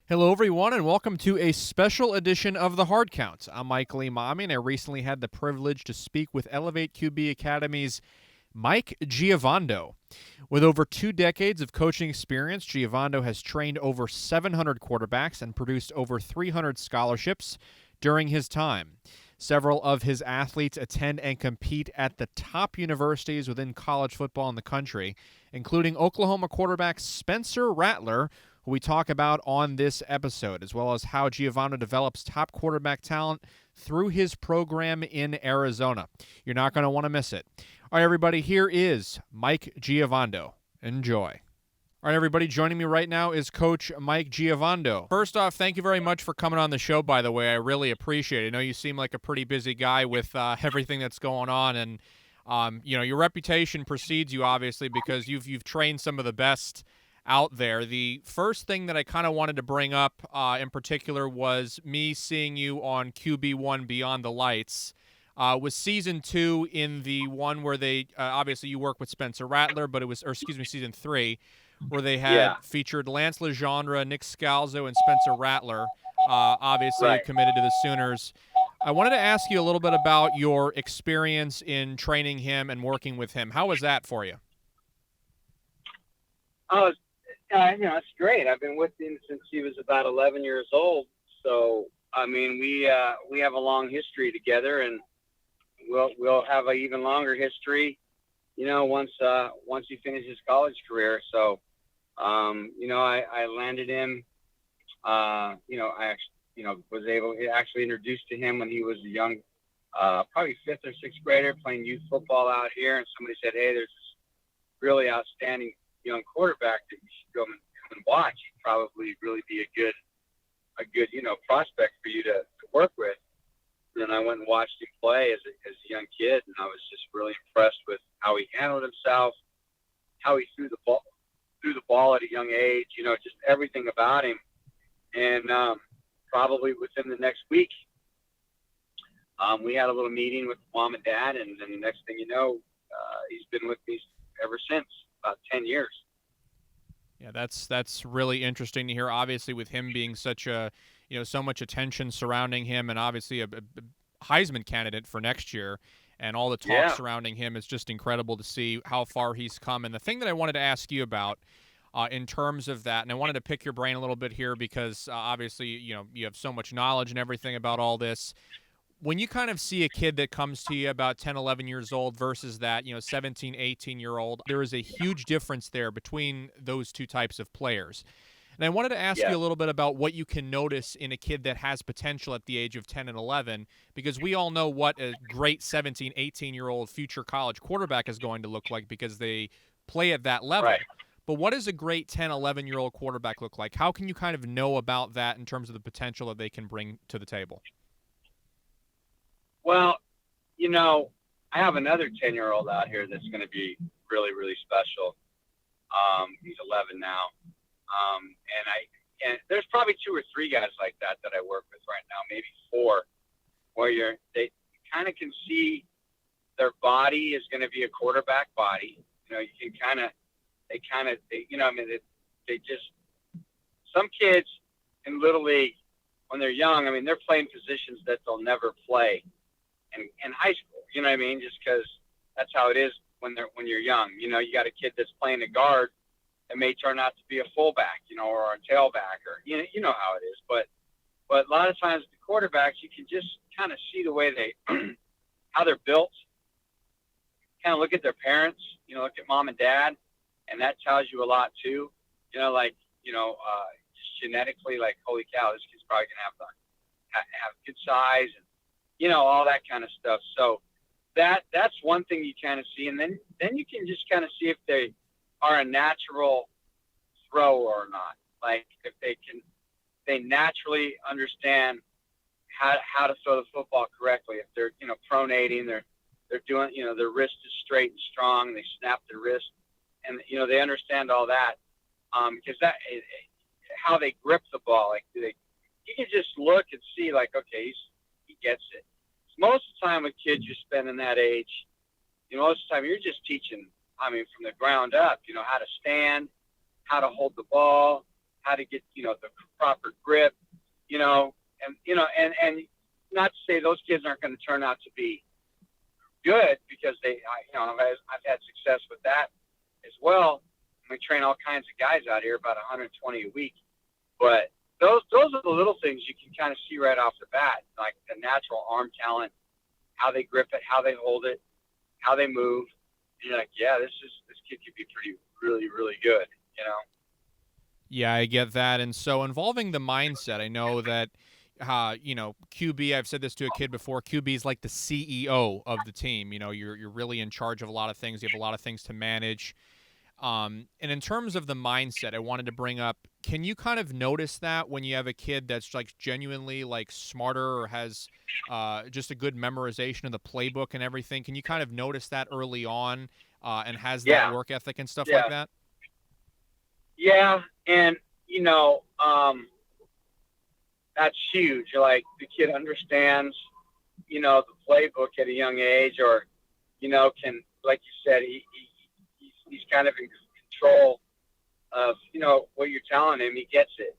Hello, everyone, and welcome to a special edition of the Hard Count. I'm Michael Emami, and I recently had the privilege to speak with Elevate QB Academy's Mike Giovando. With over 2 decades of coaching experience, Giovando has trained over 700 quarterbacks and produced over 300 scholarships during his time. Several of his athletes attend and compete at the top universities within college football in the country, including Oklahoma quarterback Spencer Rattler, who we talk about on this episode, as well as how Giovando develops top quarterback talent through his program in Arizona. You're not going to want to miss it. All right, everybody, here is Mike Giovando. Enjoy. All right, everybody, joining me right now is Coach Mike Giovando. First off, thank you very much for coming on the show, by the way. I really appreciate it. I know you seem like a pretty busy guy with everything that's going on, and your reputation precedes you, obviously, because you've trained some of the best out there. The first thing that I kind of wanted to bring up in particular was me seeing you on QB1 Beyond the Lights. Was season 2 in the one where they obviously you work with Spencer Rattler, but it was, or excuse me, season 3, where they had featured Lance Legendre, Nick Scalzo, and Spencer Rattler, obviously committed to the Sooners. I wanted to ask you a little bit about your experience in training him and working with him. How was that for you? Oh, it's great. I've been with him since he was about 11 years old. So, I mean, we have a long history together, and we'll have an even longer history, once he finishes college career. So, I landed him. I actually introduced to him when he was a young, probably 5th or 6th grader playing youth football out here, and somebody said, "Hey, there's this really outstanding young quarterback that you should come and watch. He'd probably really be a good prospect for you to work with." And I went and watched him play as a young kid, and I was just really impressed with how he handled himself, how he threw the ball at a young age, just everything about him. And probably within the next week, we had a little meeting with mom and dad, and then the next thing you know, he's been with me ever since, about 10 years. Yeah, that's really interesting to hear. Obviously, with him being such a, so much attention surrounding him, and obviously a Heisman candidate for next year, and all the talk surrounding him is just incredible to see how far he's come. And the thing that I wanted to ask you about, in terms of that, and I wanted to pick your brain a little bit here because obviously, you have so much knowledge and everything about all this. When you kind of see a kid that comes to you about 10, 11 years old versus that, 17, 18-year-old, there is a huge difference there between those two types of players. And I wanted to ask you a little bit about what you can notice in a kid that has potential at the age of 10 and 11, because we all know what a great 17, 18-year-old future college quarterback is going to look like because they play at that level. Right. But what does a great 10, 11-year-old quarterback look like? How can you kind of know about that in terms of the potential that they can bring to the table? Well, I have another 10-year-old out here that's going to be really, really special. He's 11 now. And there's probably 2 or 3 guys like that I work with right now, maybe 4, where they kind of can see their body is going to be a quarterback body. You can they just, some kids in Little League, when they're young, they're playing positions that they'll never play in high school, just because that's how it is when you're young. You got a kid that's playing a guard that may turn out to be a fullback, or a tailback, or you know how it is. But a lot of times the quarterbacks, you can just kind of see the way they how they're built. Kind of look at their parents, look at mom and dad, and that tells you a lot too. Just genetically, like, holy cow, this kid's probably gonna have good size, and all that kind of stuff. So that's one thing you kind of see, and then you can just kind of see if they are a natural thrower or not. Like, if they naturally understand how to throw the football correctly. If they're pronating, they're doing, their wrist is straight and strong. They snap their wrist, and they understand all that, because that how they grip the ball. Like, you can just look and see, like, okay, he gets it. Most of the time with kids you spend in that age, most of the time you're just teaching, from the ground up, how to stand, how to hold the ball, how to get, the proper grip, and not to say those kids aren't going to turn out to be good, because I've had success with that as well. We train all kinds of guys out here, about 120 a week. But those are the little things you can kind of see right off the bat, like the natural arm talent, how they grip it, how they hold it, how they move. And you're like, yeah, this kid could be really, really good, Yeah, I get that. And so involving the mindset, I know that, QB, I've said this to a kid before, QB is like the CEO of the team. You're really in charge of a lot of things. You have a lot of things to manage. And in terms of the mindset, I wanted to bring up, can you kind of notice that when you have a kid that's like genuinely like smarter or has just a good memorization of the playbook and everything? Can you kind of notice that early on and has that Yeah, work ethic and stuff like yeah, that? yeah. And, that's huge. Like, the kid understands, the playbook at a young age, or, can, like you said, he's kind of in control of, what you're telling him. He gets it,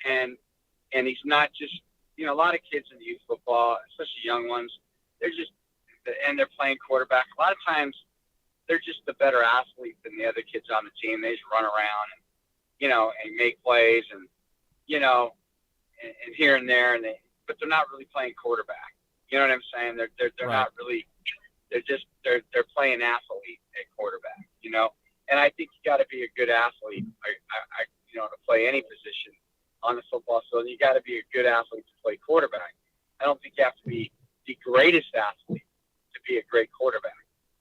and he's not just, a lot of kids in youth football, especially young ones, they're playing quarterback. A lot of times they're just the better athlete than the other kids on the team. They just run around and make plays and, and here and there, but they're not really playing quarterback. You know what I'm saying? They're Right. not really. They're playing athlete at quarterback. And I think you got to be a good athlete. To play any position on the football field, you got to be a good athlete to play quarterback. I don't think you have to be the greatest athlete to be a great quarterback.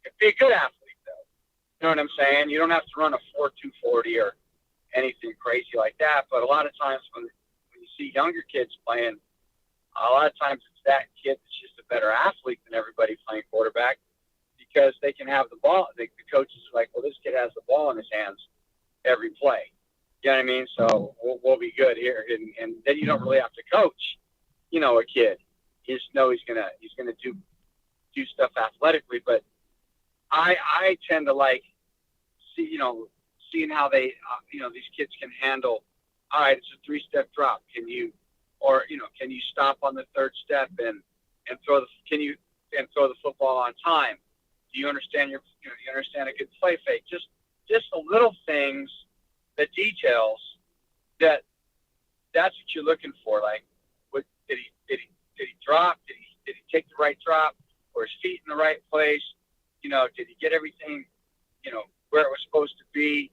You be a good athlete, though. You know what I'm saying? You don't have to run a 4.240 or anything crazy like that. But a lot of times when you see younger kids playing, a lot of times it's that kid that's just a better athlete than everybody playing quarterback, because they can have the ball. The coaches are like, well, this kid has the ball in his hands every play. You know what I mean? So we'll be good here. And then you don't really have to coach, a kid. You just know he's gonna do stuff athletically. But I tend to like seeing how they these kids can handle. All right, it's a 3-step drop. Can you stop on the 3rd step and throw the football on time? Do you understand you understand a good play fake? Just the little things, the details that's what you're looking for. Like, what did he drop? Did he take the right drop, or his feet in the right place? Did he get everything where it was supposed to be?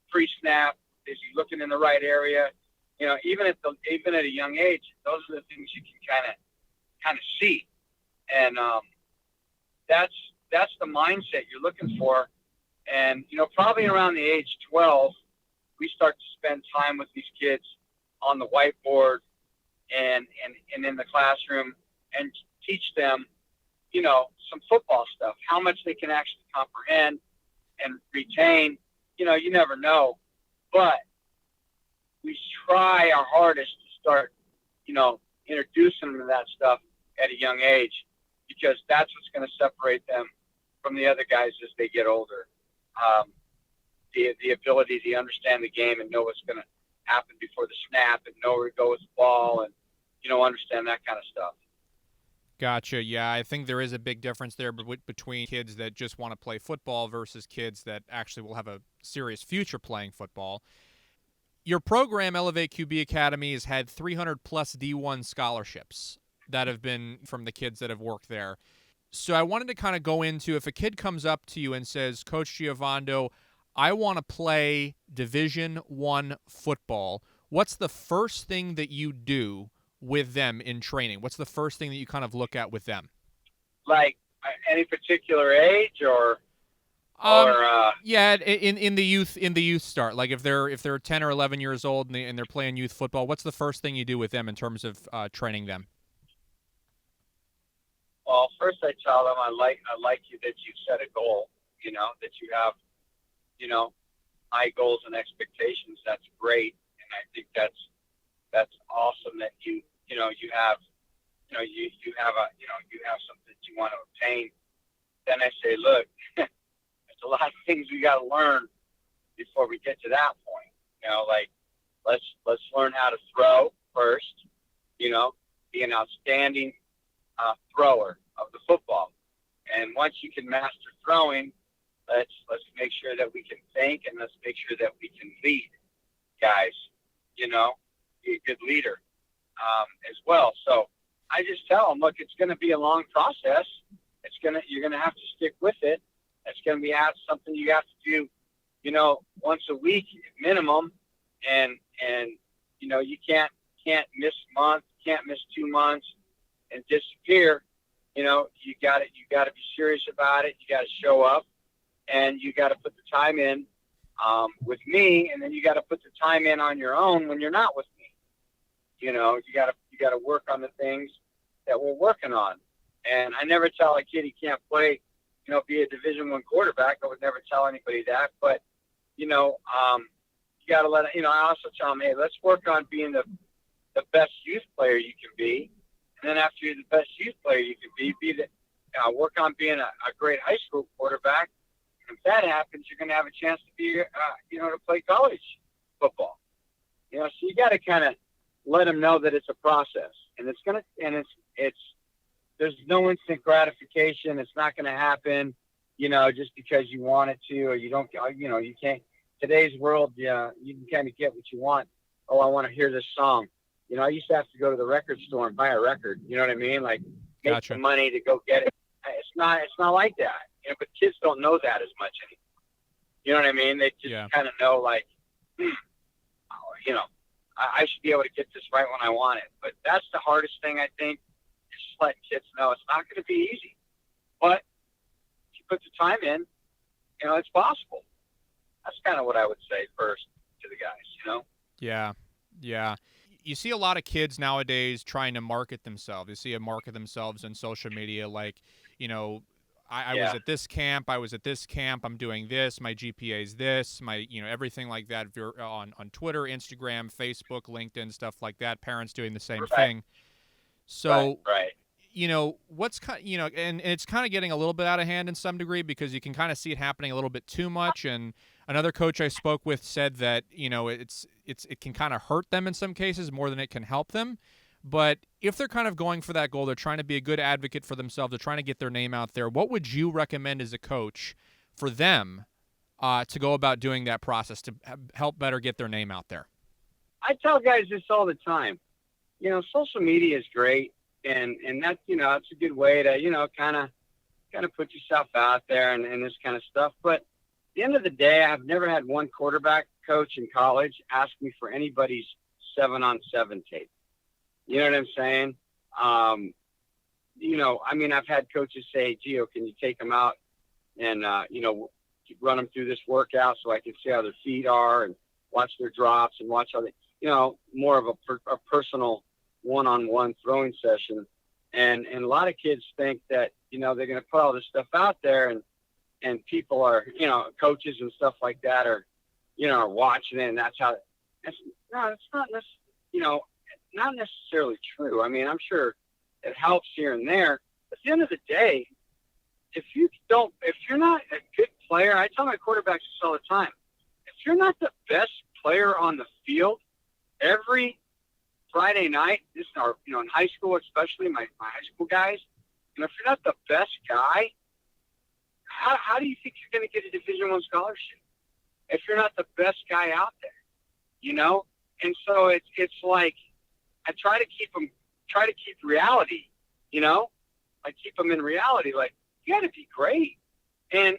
Pre-snap, is he looking in the right area? Even at a young age, those are the things you can kind of see, and that's the mindset you're looking for. And probably around the age 12, we start to spend time with these kids on the whiteboard and in the classroom, and teach them some football stuff, how much they can actually comprehend and retain. You never know, but we try our hardest to start, introducing them to that stuff at a young age, because that's what's going to separate them from the other guys as they get older. The ability to understand the game and know what's going to happen before the snap, and know where to go with the ball, and understand that kind of stuff. Gotcha. Yeah, I think there is a big difference there between kids that just want to play football versus kids that actually will have a serious future playing football. Your program, Elevate QB Academy, has had 300 plus D1 scholarships that have been from the kids that have worked there. So I wanted to kind of go into, if a kid comes up to you and says, Coach Giovando, I want to play Division I football, what's the first thing that you do with them in training? What's the first thing that you kind of look at with them? Like, any particular age, or yeah, in the youth start. Like, if they're 10 or 11 years old and they're playing youth football, what's the first thing you do with them in terms of training them? Well, first I tell them I like you, that you set a goal. That you have high goals and expectations. That's great, and I think that's awesome that you have something that you want to obtain. Then I say, look, there's a lot of things we got to learn before we get to that point. Like let's learn how to throw first. Be an outstanding thrower of the football. And once you can master throwing, let's make sure that we can think, and let's make sure that we can lead guys. Be a good leader as well. So I just tell them, look, it's going to be a long process. You're going to have to stick with it. It's going to be something you have to do, once a week minimum. And you can't miss a month, can't miss 2 months and disappear. You got to be serious about it. You got to show up, and you got to put the time in with me, and then you got to put the time in on your own when you're not with me. You got to work on the things that we're working on. And I never tell a kid he can't play, be a Division I quarterback. I would never tell anybody that. But, you got to let it, I also tell them, hey, let's work on being the best youth player you can be. And then after you're the best youth player you can be work on being a great high school quarterback. And if that happens, you're going to have a chance to be, to play college football. So you got to kind of let them know that it's a process, and there's no instant gratification. It's not going to happen, just because you want it to, or you don't, you can't. Today's world, you can kind of get what you want. Oh, I want to hear this song. I used to have to go to the record store and buy a record. You know what I mean? Like, make Gotcha. the money to go get it. It's not like that. But kids don't know that as much anymore. You know what I mean? They just kind of know, like, I should be able to get this right when I want it. But that's the hardest thing, I think, is just letting kids know it's not going to be easy. But if you put the time in, it's possible. That's kind of what I would say first to the guys, Yeah. You see a lot of kids nowadays trying to market themselves. You see them market themselves on social media, like, I was at this camp, I'm doing this, my GPA is this, my, everything like that. If you're on Twitter, Instagram, Facebook, LinkedIn, stuff like that, parents doing the same thing. So, right. What's and it's kind of getting a little bit out of hand in some degree, because you can kind of see it happening a little bit too much. And another coach I spoke with said that, it can kind of hurt them in some cases more than it can help them. But if they're kind of going for that goal, they're trying to be a good advocate for themselves, they're trying to get their name out there, what would you recommend as a coach for them to go about doing that process to help better get their name out there? I tell guys this all the time. Social media is great, and that's, it's a good way to, kind of put yourself out there and this kind of stuff. But at the end of the day, I've never had one quarterback coach in college ask me for anybody's 7-on-7 tape. You know what I'm saying? I've had coaches say, Gio, can you take them out and, run them through this workout so I can see how their feet are and watch their drops and watch how they, more of a personal one-on-one throwing session. And a lot of kids think that, they're going to put all this stuff out there and people are, coaches and stuff like that are watching it. And that's how it's not not necessarily true. I'm sure it helps here and there. At the end of the day, if you're not a good player, I tell my quarterbacks this all the time. If you're not the best player on the field every Friday night, in high school, especially my high school guys, and if you're not the best guy, how do you think you're going to get a Division I scholarship if you're not the best guy out there? And so it's like, I try to keep reality, I keep them in reality. Like, you got to be great, and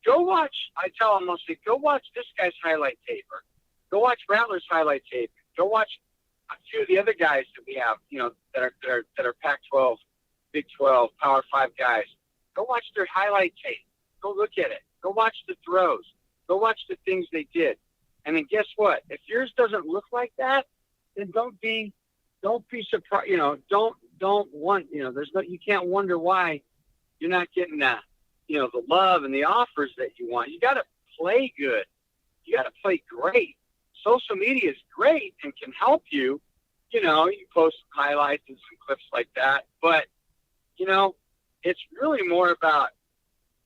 go watch. I tell them mostly, go watch this guy's highlight tape, or go watch Rattler's highlight tape. Go watch a few of the other guys that we have, that are Pac-12, Big 12, Power 5 guys. Go watch their highlight tape. Go look at it. Go watch the throws. Go watch the things they did. And then guess what? If yours doesn't look like that, then don't be surprised. You can't wonder why you're not getting the love and the offers that you want. You got to play good. You got to play great. Social media is great and can help you. You post highlights and some clips like that, but it's really more about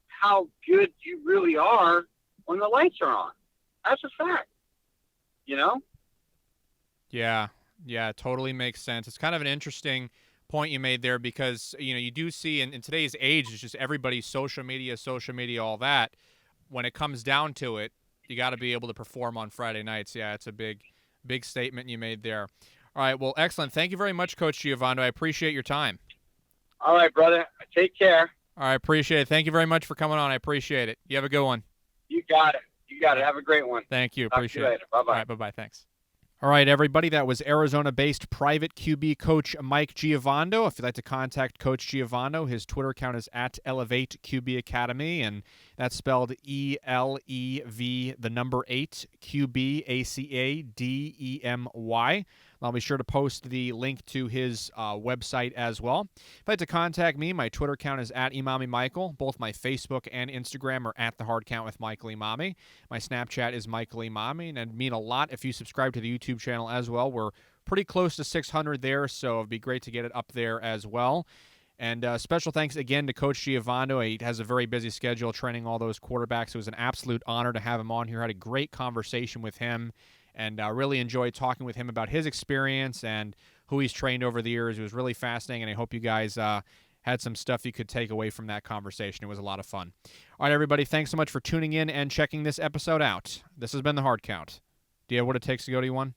how good you really are when the lights are on. That's a fact. you know? Yeah, yeah, it totally makes sense. It's kind of an interesting point you made there because you do see in today's age, it's just everybody's social media, all that. When it comes down to it, you got to be able to perform on Friday nights. Yeah, it's a big statement you made there. All right, well, excellent. Thank you very much, Coach Giovando. I appreciate your time. All right, brother. Take care. All right, appreciate it. Thank you very much for coming on. I appreciate it. You have a good one. You got it. You got it. Have a great one. Thank you. Talk to Appreciate you it. later. Bye-bye. All right, bye-bye. Thanks. All right, everybody. That was Arizona-based private QB coach Mike Giovando. If you'd like to contact Coach Giovando, his Twitter account is at Elevate QB Academy, and that's spelled ELEV, the number 8, QBACADEMY. I'll be sure to post the link to his website as well. If you'd like to contact me, my Twitter account is at Emami Michael. Both my Facebook and Instagram are at The Hard Count with Michael Emami. My Snapchat is Michael Emami, and it'd mean a lot if you subscribe to the YouTube channel as well. We're pretty close to 600 there, so it'd be great to get it up there as well. And special thanks again to Coach Giovando. He has a very busy schedule training all those quarterbacks. It was an absolute honor to have him on here. I had a great conversation with him, and really enjoyed talking with him about his experience and who he's trained over the years. It was really fascinating, and I hope you guys had some stuff you could take away from that conversation. It was a lot of fun. All right, everybody, thanks so much for tuning in and checking this episode out. This has been The Hard Count. Do you have what it takes to go to one?